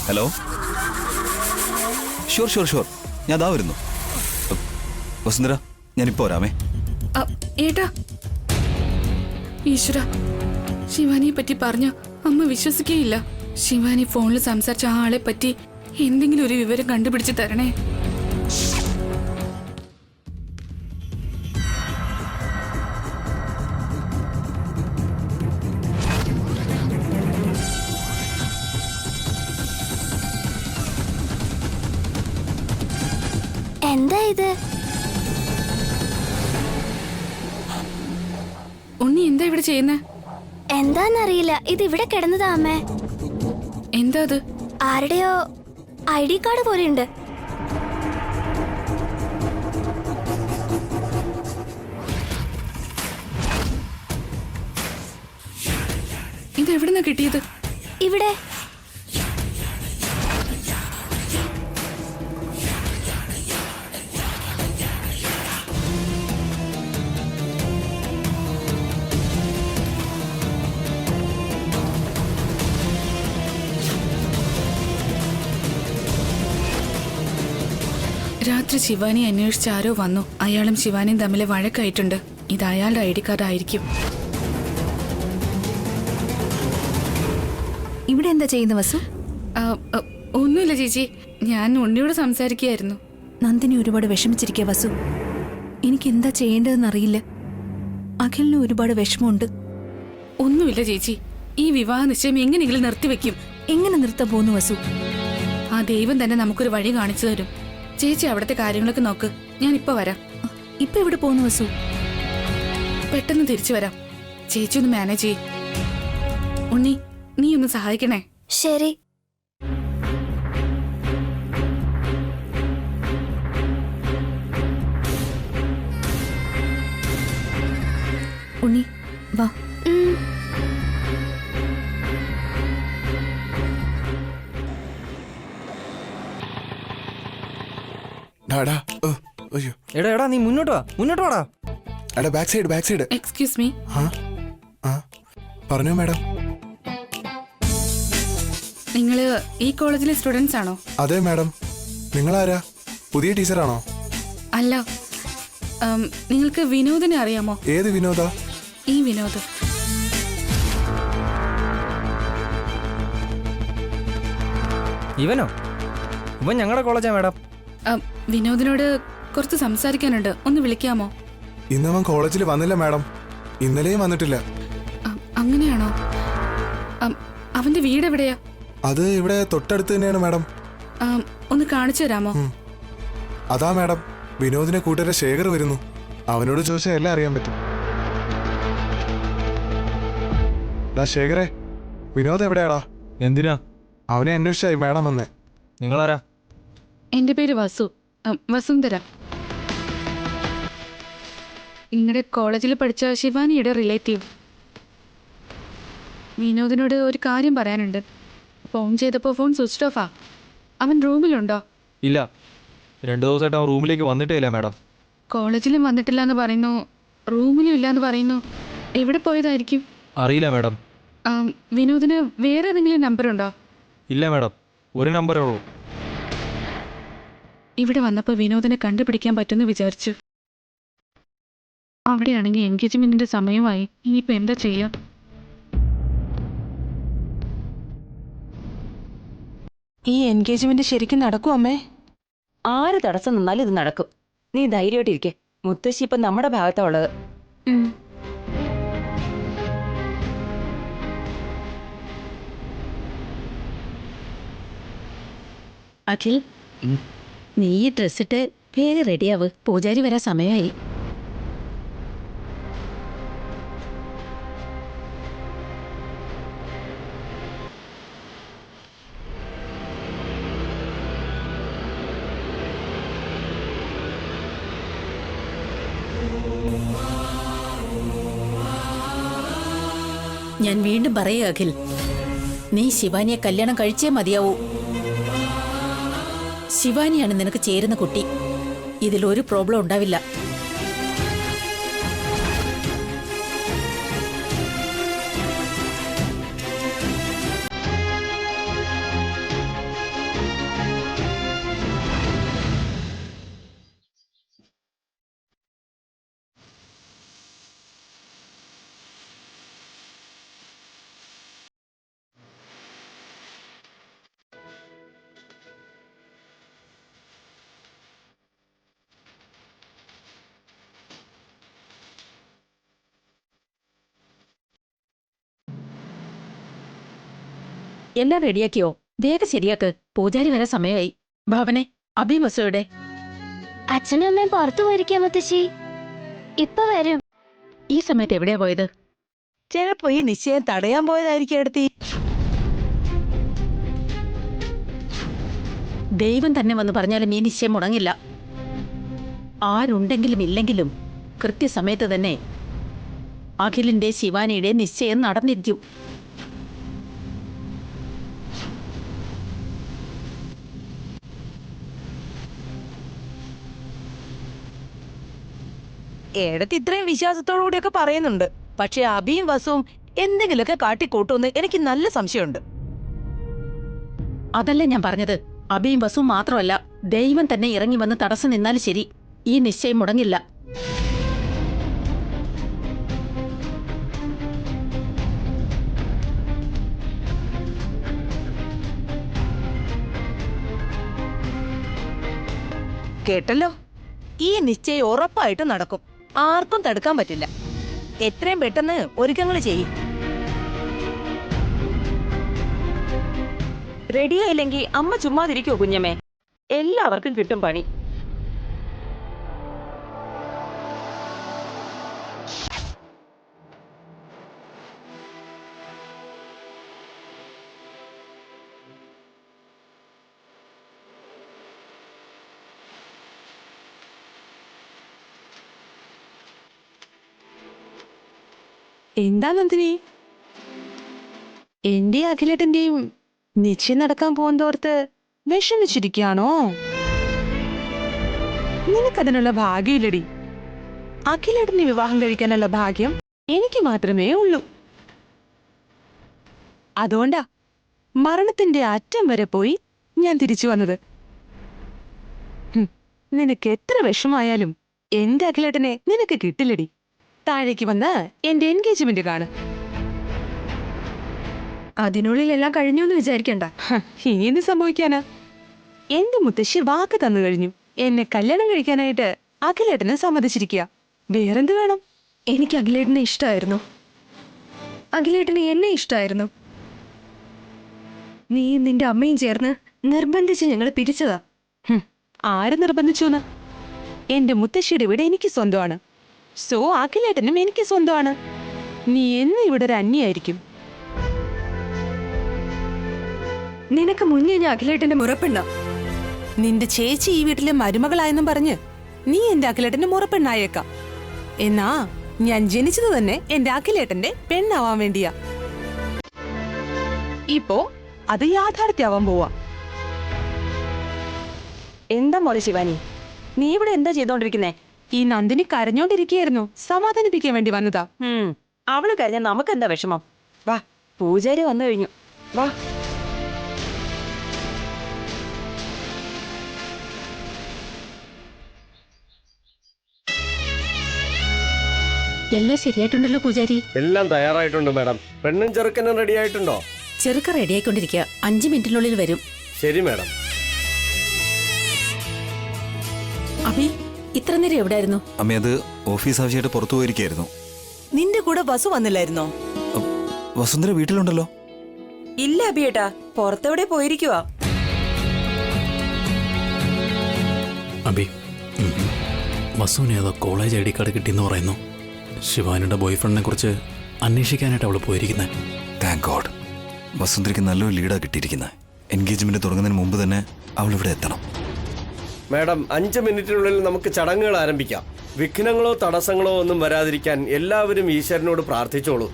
Hello, sure sure sure, ഞാൻ അതാ വരുന്നു. വസുന്ധര, ഞാനിപ്പോ വരാമേ. ഏട്ടാ, ഈശ്വര, ശിവാനിയെ പറ്റി പറഞ്ഞ അമ്മ വിശ്വസിക്കുകയില്ല. ശിവാനി ഫോണിൽ സംസാരിച്ച ആ ആളെ പറ്റി എന്തെങ്കിലും ഒരു വിവരം കണ്ടുപിടിച്ച് തരണേ. എന്താ ഇത്? ഉണ്ണി എന്താ ഇവിടെ ചെയ്യുന്നേ? എന്താന്നറിയില്ല, ഇത് ഇവിടെ കിടന്നതാ അമ്മേ. എന്താ അത്? ആരുടെയോ ID കാർഡ് പോലെയുണ്ട്. ഇത് എവിടുന്നാ കിട്ടിയത്? ഇവിടെ. രാത്രി ശിവാനി അന്വേഷിച്ച് ആരോ വന്നു. അയാളും ശിവാനിയും തമ്മിൽ വഴക്കായിട്ടുണ്ട്. ഇത് അയാളുടെ ID കാർഡ് ആയിരിക്കും. ഇവിടെ എന്താ ചെയ്യുന്ന വസു? ഒന്നുമില്ല ചേച്ചി, ഞാൻ ഉണ്ണിയോട് സംസാരിക്കുകയായിരുന്നു. നന്ദിനി ഒരുപാട് വിഷമിച്ചിരിക്കുക വസു. എനിക്ക് എന്താ ചെയ്യേണ്ടതെന്ന് അറിയില്ല. അഖിലിന് ഒരുപാട് വിഷമമുണ്ട്. ഒന്നുമില്ല ചേച്ചി, ഈ വിവാഹ നിശ്ചയം എങ്ങനെയെങ്കിലും നിർത്തിവെക്കും. എങ്ങനെ നിർത്താൻ പോകുന്നു വസു? ആ ദൈവം തന്നെ നമുക്കൊരു വഴി കാണിച്ചു തരും. ചേച്ചി അവിടുത്തെ കാര്യങ്ങളൊക്കെ നോക്ക്, ഞാൻ ഇപ്പൊ വരാം. ഇപ്പൊ എവിടെ പോകുന്നു വസു? പെട്ടെന്ന് തിരിച്ചു വരാം. ചേച്ചി ഒന്ന് മാനേജ് ചെയ്യ്. ഉണ്ണി, നീ ഒന്ന് സഹായിക്കണേ. ശരി. ഉണ്ണി വാ. എടാ നീ മുന്നോട്ട് വാടാ. എടാ ബാക്ക് സൈഡ്. Excuse me. പറഞ്ഞോ മാഡം. നിങ്ങള് ഈ കോളേജിലെ സ്റ്റുഡൻസ് ആണോ? അതെ മാഡം. നിങ്ങളാരാ? പുതിയ ടീച്ചറാണോ? അല്ല, നിങ്ങൾക്ക് വിനോദിനെ അറിയാമോ? ഏത് വിനോദ? ഈ വിനോദ്. ഇവൻ ഞങ്ങളുടെ കോളേജാ മാഡം. വിനോദിനോട് കുറച്ച് സംസാരിക്കാനുണ്ട്, ഒന്ന് വിളിക്കാമോ? ഇന്നവൻ കോളേജിൽ വന്നില്ല മാഡം. ഇന്നലെയും വന്നിട്ടില്ല. അങ്ങനെയാണോ? അവന്റെ വീട് എവിടെയാ? അത് ഇവിടെ തൊട്ടടുത്ത് തന്നെയാണ് മാഡം. ഒന്ന് കാണിച്ചു തരാമോ? അതാ മാഡം, വിനോദിനെ കൂട്ടുകാരെ ശേഖർ വരുന്നു. അവനോട് ചോദിച്ചാൽ എല്ലാം അറിയാൻ പറ്റും. ശേഖരേ, വിനോദ് എവിടെയാടാ? എന്തിനാ? അവനെ അന്വേഷിച്ചായി മാഡം വന്നേ. നിങ്ങളാരാ? എന്റെ പേര് വസുന്ധര. നിങ്ങളുടെ കോളേജിൽ പഠിച്ച ശിവാനിയുടെ റിലേറ്റീവ്. വിനോദിനോട് ഒരു കാര്യം പറയാനുണ്ട്. ഫോൺ ചെയ്തപ്പോൾ ഫോൺ സ്വിച്ച് ഓഫാ. അവൻ റൂമിലുണ്ടോ? ഇല്ല, 2 ദിവസമായിട്ട് അവൻ റൂമിലേക്ക് വന്നിട്ടേ ഇല്ല മാഡം. കോളേജിലും വന്നിട്ടില്ല എന്ന് പറയുന്നു, റൂമിലും ഇല്ലാന്ന് പറയുന്നു. എവിടെ പോയതായിരിക്കും? അറിയില്ല മാഡം. വിനോദിന് വേറെ ഏതെങ്കിലും നമ്പർ ഉണ്ടോ? ഇല്ല മാഡം, ഒരു നമ്പറേ ഉള്ളൂ. ഇവിടെ വന്നപ്പോൾ വിനോദിനെ കണ്ടുപിടിക്കാൻ പറ്റുമെന്ന് വിചാരിച്ചു. അവിടെയാണെങ്കിൽ എൻഗേജ്മെന്റിന്റെ സമയമായി. ഇനിയിപ്പോൾ എന്താ ചെയ്യാം? ഈ എൻഗേജ്മെന്റ് ശരിക്കും നടക്കും അമ്മേ? ആര് തടസ്സം നിന്നാലും ഇത് നടക്കും. നീ ധൈര്യമായിട്ടിരിക്കെ. മുത്തശ്ശി ഇപ്പം നമ്മുടെ ഭാഗത്താ ഉള്ളത്. അഖിൽ, നീ ഈ ഡ്രസ്സിട്ട് വേഗം റെഡിയാവ്. പൂജാരി വരാൻ സമയമായി. ഞാൻ വീണ്ടും പറയുക അഖിൽ, നീ ശിവാനിയെ കല്യാണം കഴിച്ചേ മതിയാവൂ. ശിവാനിയാണ് നിനക്ക് ചേരുന്ന കുട്ടി. ഇതിലൊരു പ്രോബ്ലം ഉണ്ടാവില്ല. എല്ലാം റെഡിയാക്കിയോ? വേഗം ശരിയാക്ക്. പൂജാരി വരെ സമയമായി. ഭാവനെ, അഭി വസുവിടെ? അച്ഛനും അമ്മയും പുറത്തു പോയിരിക്കാം മുത്തശ്ശി. ഇപ്പൊ വരും. ഈ സമയത്ത് എവിടെയാ പോയത്? ചിലപ്പോ ഈ നിശ്ചയം തടയാൻ പോയതായിരിക്കും എടുത്തി. ദൈവം തന്നെ വന്ന് പറഞ്ഞാലും ഈ നിശ്ചയം മുടങ്ങില്ല. ആരുണ്ടെങ്കിലും ഇല്ലെങ്കിലും കൃത്യസമയത്ത് തന്നെ അഖിലിന്റെ ശിവാനിയുടെ നിശ്ചയം നടന്നിരിക്കും. എടുത്ത് ഇത്രയും വിശ്വാസത്തോടു കൂടിയൊക്കെ പറയുന്നുണ്ട്. പക്ഷെ അഭിയും വസുവും എന്തെങ്കിലുമൊക്കെ കാട്ടിക്കൂട്ടുമെന്ന് എനിക്ക് നല്ല സംശയമുണ്ട്. അതല്ലേ ഞാൻ പറഞ്ഞത്. അഭിയും വസുവും മാത്രമല്ല, ദൈവം തന്നെ ഇറങ്ങി വന്ന് തടസ്സം നിന്നാലും ശരി, ഈ നിശ്ചയം മുടങ്ങില്ല. കേട്ടല്ലോ, ഈ നിശ്ചയം ഉറപ്പായിട്ട് നടക്കും. ആർക്കും തടുക്കാൻ പറ്റില്ല. എത്രയും പെട്ടെന്ന് ഒരുക്കങ്ങൾ ചെയ്യും. റെഡിയായില്ലെങ്കിൽ അമ്മ ചുമ്മാതിരിക്കോ കുഞ്ഞമ്മേ? എല്ലാവർക്കും കിട്ടും പണി. എന്താ നന്ദിനി, എന്റെ അഖിലേട്ടന്റെയും നിശ്ചയം നടക്കാൻ പോകുന്നതോർത്ത് വിഷമിച്ചിരിക്കുകയാണോ? നിനക്കതിനുള്ള ഭാഗ്യമില്ലടി. അഖിലേട്ടനെ വിവാഹം കഴിക്കാനുള്ള ഭാഗ്യം എനിക്ക് മാത്രമേ ഉള്ളൂ. അതുകൊണ്ടാ മരണത്തിന്റെ അറ്റം വരെ പോയി ഞാൻ തിരിച്ചു വന്നത്. നിനക്ക് എത്ര വിഷമായാലും എന്റെ അഖിലേട്ടനെ നിനക്ക് കിട്ടില്ലടി. താഴേക്ക് വന്ന് എന്റെ എൻഗേജ്മെന്റ് കാണ്. അതിനുള്ളിൽ എല്ലാം കഴിഞ്ഞു എന്ന് വിചാരിക്കണ്ട. ഇനി എന്ത് സംഭവിക്കാനാ? എന്റെ മുത്തശ്ശി വാക്ക് തന്നു കഴിഞ്ഞു. എന്നെ കല്യാണം കഴിക്കാനായിട്ട് അഖിലേട്ടനെ സമ്മതിച്ചിരിക്കുക. വേറെന്ത് വേണം? എനിക്ക് അഖിലേട്ടനെ ഇഷ്ടമായിരുന്നു. അഖിലേട്ടന് എന്നെ ഇഷ്ടമായിരുന്നു. നീ നിന്റെ അമ്മയും ചേർന്ന് നിർബന്ധിച്ച് ഞങ്ങളെ പിരിച്ചതാ. ആര് നിർബന്ധിച്ചു? എന്റെ മുത്തശ്ശിയുടെ വീട് എനിക്ക് സ്വന്തമാണ്. സോ അഖിലേട്ടനും എനിക്ക് സ്വന്തമാണ്. നീ എന്നും ഇവിടെ ഒരു അന്യായിരിക്കും. നിനക്ക് മുന്നേ ഞാൻ അഖിലേട്ടന്റെ മുറപ്പെണ്ണ. നിന്റെ ചേച്ചി ഈ വീട്ടിലെ മരുമകളായെന്നും പറഞ്ഞ് നീ എന്റെ അഖിലേട്ടന്റെ മുറപ്പെണ്ണായേക്കാം. എന്നാ ഞാൻ ജനിച്ചത് തന്നെ എന്റെ അഖിലേട്ടന്റെ പെണ്ണാവാൻ വേണ്ടിയാ. ഇപ്പോ അത് യാഥാർത്ഥ്യമാവാൻ പോവാ. എന്താ മോളെ ശിവാനി, നീ ഇവിടെ എന്താ ചെയ്തോണ്ടിരിക്കുന്നേ? ഈ നന്ദിനി കരഞ്ഞോണ്ടിരിക്കുകയായിരുന്നു. സമാധാനിപ്പിക്കാൻ വേണ്ടി വന്നതാ. അവള് കരഞ്ഞാൽ നമുക്കെന്താ വിഷമം? വാ, പൂജാരി വന്നു കഴിഞ്ഞു. വാ. എല്ലാം ശരിയായിട്ടുണ്ടല്ലോ പൂജാരി? എല്ലാം തയ്യാറായിട്ടുണ്ട് മാഡം. പെണ്ണും ചെറുക്കനും റെഡി ആയിട്ടുണ്ടോ? ചെറുക്ക റെഡിയായിക്കൊണ്ടിരിക്കുക. 5 മിനിറ്റിനുള്ളിൽ വരും. ശരി മാഡം. അഭി, ഇത്ര നേരം എവിടെയായിരുന്നു? അമ്മ അത് ഓഫീസ് ആവശ്യമായിട്ട് പുറത്തു പോയിരിക്കായിരുന്നു. നിന്റെ കൂടെ വസു വന്നില്ലായിരുന്നോ? വസുന്ധര വീട്ടിലുണ്ടല്ലോ. ഇല്ല അഭിയേട്ടാ, പുറത്തെവിടെ പോയിരിക്കുവാ. അഭി, വസുവിന് ഏതോ കോളേജ് ഐ ഡി കാർഡ് കിട്ടിയെന്ന് പറയുന്നു. ശിവാനിയുടെ ബോയ്ഫ്രണ്ടിനെ കുറിച്ച് അന്വേഷിക്കാനായിട്ട് അവൾ പോയിരിക്കുന്നത്. Thank God. വസുന്ധരയ്ക്ക് നല്ലൊരു ലീഡാ കിട്ടിയിരിക്കുന്നത്. എൻഗേജ്മെന്റ് തുടങ്ങുന്നതിന് മുമ്പ് തന്നെ അവൾ ഇവിടെ എത്തണം. മാഡം, 5 മിനിറ്റിനുള്ളിൽ നമുക്ക് ചടങ്ങുകൾ ആരംഭിക്കാം. വിഘ്നങ്ങളോ തടസ്സങ്ങളോ ഒന്നും വരാതിരിക്കാൻ എല്ലാവരും ഈശ്വരനോട് പ്രാർത്ഥിച്ചോളൂ.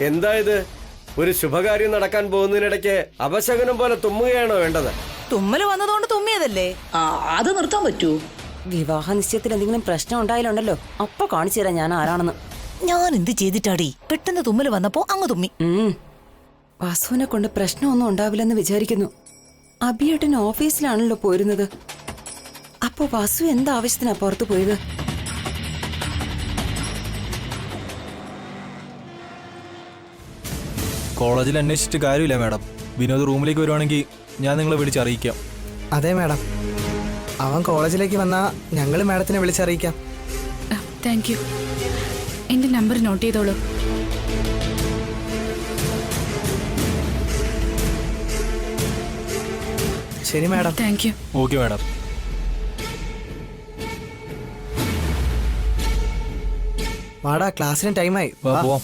എന്താ ഇത്? ഒരു ശുഭകാര്യം നടക്കാൻ പോകുന്നതിനിടയ്ക്ക് അപശകനം പോലെ തുമ്മുകയാണോ വേണ്ടത്? തുമ്മല് വന്നതുകൊണ്ട് തുമ്മിയതല്ലേ? അത് നിർത്താൻ പറ്റൂ? വിവാഹ നിശ്ചയത്തിൽ എന്തെങ്കിലും പ്രശ്നം ഉണ്ടായാലുണ്ടല്ലോ, അപ്പൊ കാണിച്ചു തരാം ഞാൻ ആരാണെന്ന്. ഞാൻ എന്ത് ചെയ്തിട്ടാടി? പെട്ടെന്ന് തുമ്മല് വന്നപ്പോ അങ്ങ് തുമ്മി. വസുവിനെ കൊണ്ട് പ്രശ്നമൊന്നും ഉണ്ടാവില്ലെന്ന് വിചാരിക്കുന്നു. അഭിയേട്ടൻ ഓഫീസിലാണല്ലോ പോയിരുന്നത്. അപ്പൊ വസു എന്താവശ്യത്തിനാ പുറത്തു പോയത്? കോളേജിൽ അന്വേഷിച്ചിട്ട് കാര്യമില്ല മാഡം. വിനോദ് റൂമിലേക്ക് വരുവാണെങ്കിൽ ഞാൻ നിങ്ങളെ വിളിച്ചറിയിക്കാം. അതെ മാഡം, അവൻ കോളേജിലേക്ക് വന്നാൽ ഞങ്ങൾ മാഡത്തിനെ വിളിച്ചറിയിക്കാം. Thank you. എൻ്റെ നമ്പർ നോട്ട് ചെയ്തോളൂ. ശരി madam. Thank you. Okay madam. വാടാ, ക്ലാസ്സിന് ടൈമായി. പോവാം.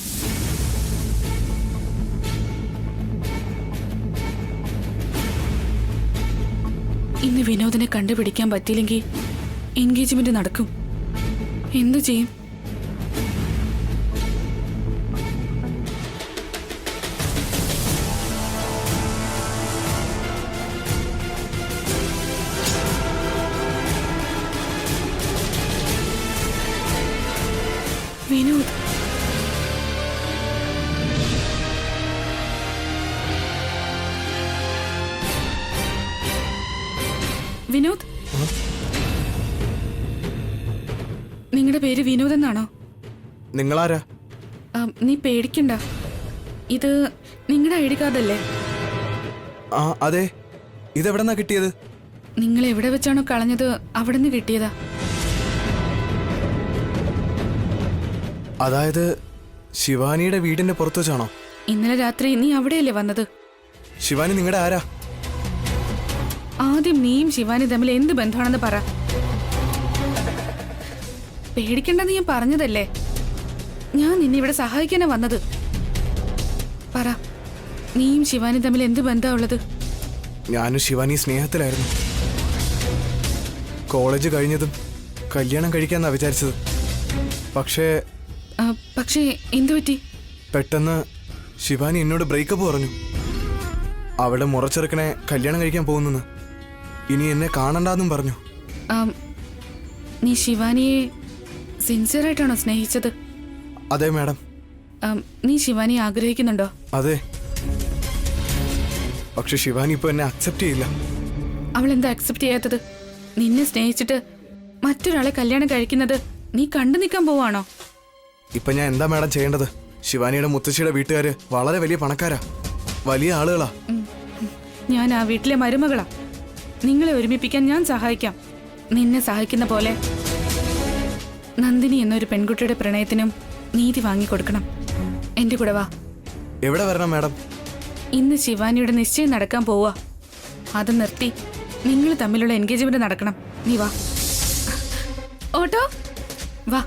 ഇന്ന് വിനോദിനെ കണ്ടുപിടിക്കാൻ പറ്റിയില്ലെങ്കിൽ എൻഗേജ്മെന്റ് നടക്കും. എന്തു ചെയ്യും? വിനോദ്, വിനോദ്, നിങ്ങളുടെ പേര് വിനോദ് എന്നാണോ? നിങ്ങളാരാ? നീ പേടിക്കണ്ട, ഇത് നിങ്ങളുടെ ഐ ഡി കാർഡല്ലേ? ആ അതെ. ഇതെവിടെന്നാ കിട്ടിയത്? നിങ്ങൾ എവിടെ വെച്ചാണോ കളഞ്ഞത് അവിടെ നിന്ന് കിട്ടിയതാ. അതായത് ശിവാനിയുടെ വീടിന്റെ പുറത്തു വെച്ചാണോ? ഇന്നലെ രാത്രി നീ അവിടെയല്ലേ വന്നത്? ശിവാനി നിങ്ങളുടെ ആരാ? ആദ്യം നീയും ശിവാനി തമ്മിൽ എന്ത് ബന്ധമാണെന്ന് പറ. പേടിക്കണ്ടെന്ന് ഞാൻ പറഞ്ഞതല്ലേ. ഞാൻ നിന്നെ ഇവിടെ സഹായിക്കാനാ വന്നത്. പറ, നീയും ശിവാനി തമ്മിൽ എന്ത് ബന്ധമുള്ളത്? ഞാനും ശിവാനി സ്നേഹത്തിലായിരുന്നു. കോളേജ് കഴിഞ്ഞതും കല്യാണം കഴിക്കാന്നാ വിചാരിച്ചത്. പക്ഷേ എന്തു പറ്റി? പെട്ടെന്ന് ശിവാനി എന്നോട് ബ്രേക്കപ്പ് പറഞ്ഞു. അവളുടെ മുറച്ചെറുക്കനെ കല്യാണം കഴിക്കാൻ പോകുന്നെന്ന്, ഇനി എന്നെ കാണണ്ടെന്നും പറഞ്ഞു. നീ ശിവാനിയെ സിൻസിയറായിട്ടാണോ സ്നേഹിച്ചത്? അതെ മാഡം. നീ ശിവാനിയെ ആഗ്രഹിക്കുന്നുണ്ടോ? അതെ. പക്ഷെ ശിവാനി ഇപ്പൊ എന്നെ അക്സെപ്റ്റ് ചെയ്യില്ല. അവൾ എന്താ അക്സെപ്റ്റ് ചെയ്യാത്തത്? നിന്നെ സ്നേഹിച്ചിട്ട് മറ്റൊരാളെ കല്യാണം കഴിക്കുന്നത് നീ കണ്ടു നിൽക്കാൻ പോവാണോ? ഇപ്പൊ ഞാൻ എന്താ മാഡം ചെയ്യേണ്ടത്? ശിവാനിയുടെ മുത്തശ്ശിയുടെ വീട്ടുകാര് വളരെ വലിയ പണക്കാരാ, വലിയ ആളുകളാ. ഞാൻ ആ വീട്ടിലെ മരുമകളാ. നിങ്ങളെ ഒരുമിപ്പിക്കാൻ ഞാൻ സഹായിക്കാം. നിന്നെ സഹായിക്കുന്ന പോലെ നന്ദിനി എന്നൊരു പെൺകുട്ടിയുടെ പ്രണയത്തിനും നീതി വാങ്ങിക്കൊടുക്കണം. എന്റെ കൂടെ വാ. എവിടെ വരണം മാഡം? ഇന്ന് ശിവാനിയുടെ നിശ്ചയം നടക്കാൻ പോവാ. അത് നിർത്തി നിങ്ങൾ തമ്മിലുള്ള എൻഗേജ്മെന്റ് നടക്കണം. നീ വാ. ഓട്ടോ വാ.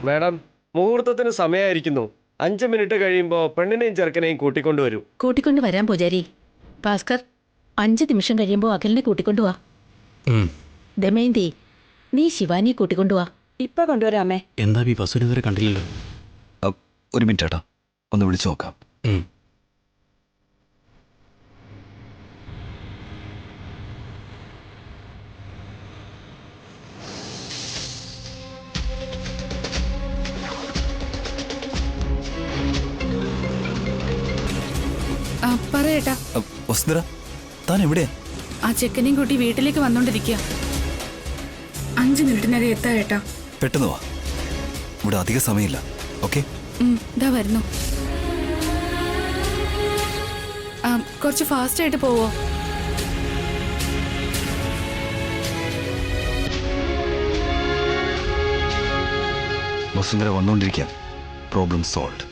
മാഡം, മുഹൂർത്തത്തിന് സമയമായിരിക്കുന്നു. 5 മിനിറ്റ് കഴിയുമ്പോൾ പെണ്ണിനെയും ചെറുക്കനെയും കൂട്ടിക്കൊണ്ടുവരൂ. കൂട്ടിക്കൊണ്ട് വരാൻ പൂജാരി. ഭാസ്കർ, 5 നിമിഷം കഴിയുമ്പോൾ അഖിലിനെ കൂട്ടിക്കൊണ്ടുവാ. ദമയന്തി, നീ ശിവാനിയെ കൂട്ടിക്കൊണ്ടുവാ. ഇപ്പൊ കൊണ്ടുവരാമേ. എന്താ ഈ വസുനെതിരെ കണ്ടില്ലല്ലോ? ഒരു മിനിറ്റ് ഏട്ടാ, ഒന്ന് വിളിച്ചു നോക്കാം. പറയേട്ടാ. വസുന്ധര, താൻ എവിടെയാ? ആ ചെക്കനെയും കൂട്ടി വീട്ടിലേക്ക് വന്നോണ്ടിരിക്കുക. 5 മിനിറ്റിനകം എത്താ ഏട്ടാ. പെട്ടെന്ന് വാ, ഇവിടെ അധിക സമയമില്ല. ഓക്കെ, ഇതാ വരുന്നു. കുറച്ച് ഫാസ്റ്റ് ആയിട്ട് പോവോ? വസുന്ധര വന്നുകൊണ്ടിരിക്കാം. Problem solve.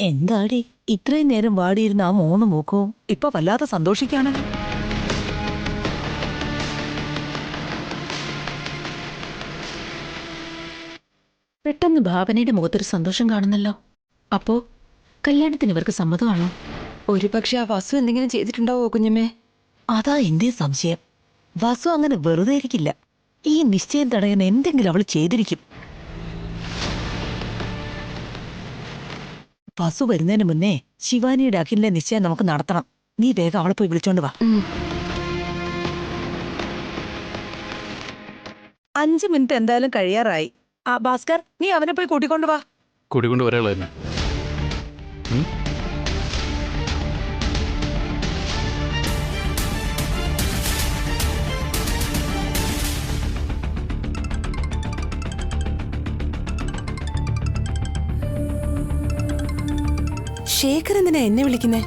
എന്താടി ഇത്രയും നേരം വാടിയിരുന്ന ആ മോന്ന് മൂക്കവും ഇപ്പൊ വല്ലാതെ സന്തോഷിക്കാണല്ലോ. പെട്ടെന്ന് ഭാവനയുടെ മുഖത്തൊരു സന്തോഷം കാണുന്നല്ലോ. അപ്പോ കല്യാണത്തിന് ഇവർക്ക് സമ്മതമാണോ? ഒരു പക്ഷെ ആ വസു എന്തെങ്കിലും ചെയ്തിട്ടുണ്ടാവോ കുഞ്ഞമ്മേ? അതാ എന്റെ സംശയം. വസു അങ്ങനെ വെറുതെ ഇരിക്കില്ല. ഈ നിശ്ചയം തടയാൻ എന്തെങ്കിലും അവൾ ചെയ്തിരിക്കും. വസു വരുന്നതിന് മുന്നേ ശിവാനിയുടെ അഖിലിന്റെ നിശ്ചയം നമുക്ക് നടത്തണം. നീ വേഗം അവളെ പോയി വിളിച്ചോണ്ട് വാ. 5 മിനിറ്റ് എന്തായാലും കഴിയാറായി. ആ ഭാസ്കർ, നീ അവനെ പോയി കൂട്ടിക്കൊണ്ട് വാ. കൂട്ടിക്കൊണ്ട് വരാളായിരുന്നു. ശേഖർ എന്തിനാ എന്നെ വിളിക്കുന്നേ?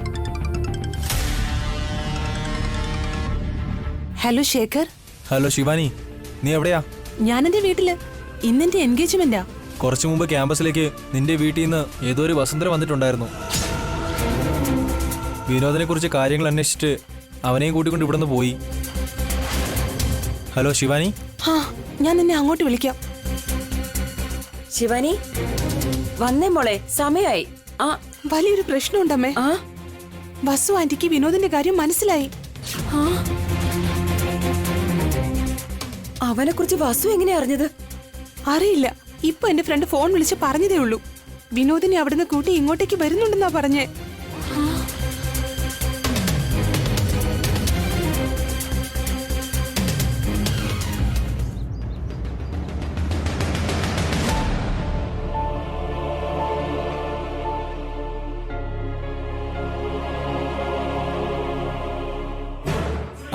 ഹലോ ശേഖർ. ഹലോ ശിവാനി, നീ എവിടെയാ? ഞാനെന്റെ വീട്ടില്. ഇന്നെന്റെ എൻഗേജ്മെന്റാ. കുറച്ചു മുമ്പ് ക്യാമ്പസിലേക്ക് നിന്റെ വീട്ടിൽ നിന്ന് ഏതോ ഒരു വസുന്ധര വന്നിട്ടുണ്ടായിരുന്നു. വിനോദിനെ കുറിച്ച് കാര്യങ്ങൾ അന്വേഷിച്ചിട്ട് അവനെയും കൂട്ടിക്കൊണ്ട് ഇവിടുന്ന് പോയി. ഹലോ ശിവാനി. ആ, ഞാൻ നിന്നെ അങ്ങോട്ട് വിളിക്കാം. ശിവാനി വന്നേ മോളെ, സമയായി. ആ വലിയൊരു പ്രശ്നമുണ്ടമ്മേ. ആ വസു ആന്റിക്ക് വിനോദിന്റെ കാര്യം മനസ്സിലായി. അവനെ കുറിച്ച് വസു എങ്ങനെ അറിഞ്ഞത്? അറിയില്ല. ഇപ്പൊ എന്റെ ഫ്രണ്ട് ഫോൺ വിളിച്ച് പറഞ്ഞതേ ഉള്ളൂ. വിനോദിനെ അവിടുന്ന് കൂട്ടി ഇങ്ങോട്ടേക്ക് വരുന്നുണ്ടെന്നാ പറഞ്ഞേ.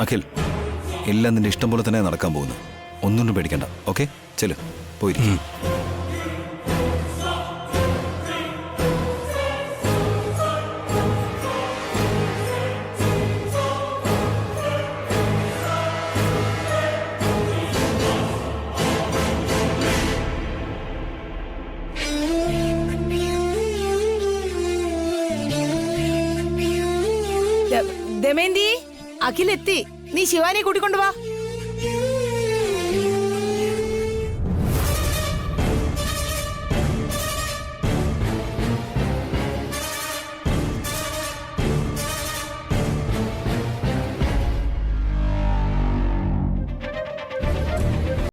അഖിൽ, എല്ലാം നിന്റെ ഇഷ്ടം പോലെ തന്നെ നടക്കാൻ പോകുന്നു. ഒന്നും പേടിക്കണ്ട. ഓക്കെ, ചെല്ലു പോയിരിക്കും. ദമയന്തി, അഖിൽ എത്തി. നീ ശിവാനിയെ കൂട്ടിക്കൊണ്ടു വാ.